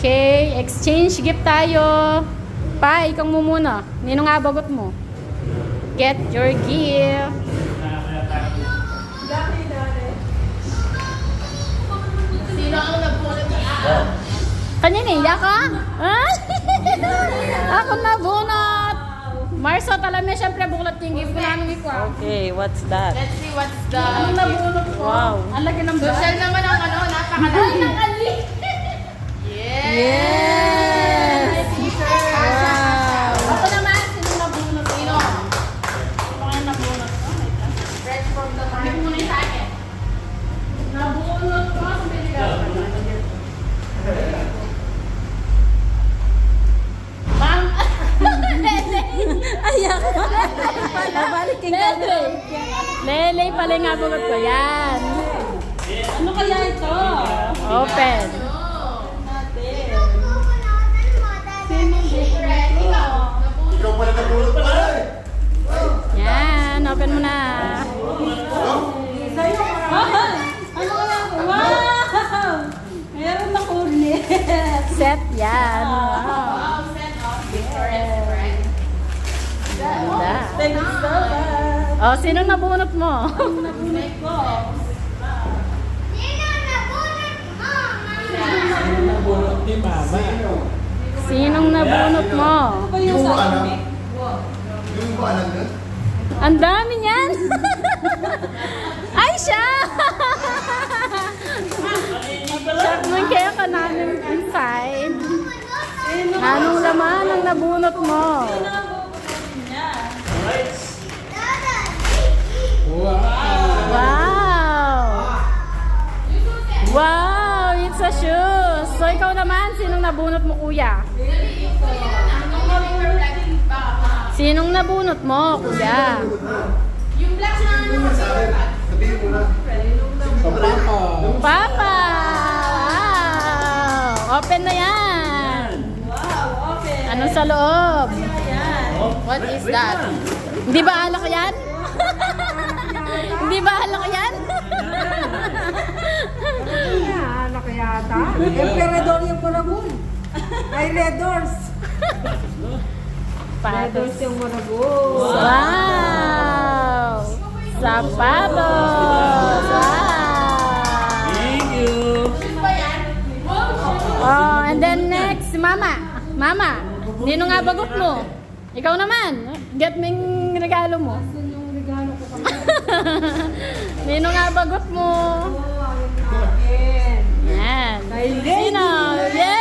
Okay, exchange gift tayo. Pa, ikaw mo muna. Ninong abagot mo? Get your gift. Sino ang nagpunod niya? Kaniniya ka? Ah? Ako nabunot. Marso, alam niya siyempre buklat yung gift ko namin ikaw. Okay, what's that? Let's see what's the... Ano nabunot ko? Wow. Ang laki ng bag. Social naman ang ano, napakalaki. Yes! Yes! Wow! Ako naman, sino nabunot? Sino? Sino kaya nabunot ko? Fresh from the market. Hindi muna yung sa akin. Nabunot ko? Ang binigay ko. Ma'am! Ayak ko. Nabalikin ka na. Lele pala yung abagot ko. Yan. Ano kaya ito? Open. Ikaw pala nabulot pala eh. Yan. Open mo na. Ano kaya ito? Wow! Meron na kurnet. Set yan. Wow. Wow, set off. Different. Ganda. Thanks so much. Oh, sino nabunot mo? Nabunod ko. Nabunot ni Mama. Sinong nabunot mo? Ano ba yung Yung sa anak. amin? Yung ko alam na. Ang dami niyan. Ay, siya! Siya naman kaya ka namin inside. Anong laman ang nabunot mo? Wow! Wow! It's a shoes! So, ikaw naman, sinong nabunot mo, kuya? Sinong nabunot mo, kuya? Yung black na ano, Sabihin mo na. Sa Papa. Papa! Wow! Open na yan! Wow, okay. Anong sa loob? what is that? Hindi ba alak yan? Hindi ba alak yan? Anak yata. Emperador yung Maragul. Ay, Red Doors. Sapatos. Yung Maragul. Wow! Sapatos! Wow! Thank you. Oh, and then next, si Mama. Mama, nino nga bagot mo? Ikaw naman. Get mo yung regalo mo. Yung regalo ko kami. Nino nga bagot mo? Oh, ang akin. Yan. Kay Sino?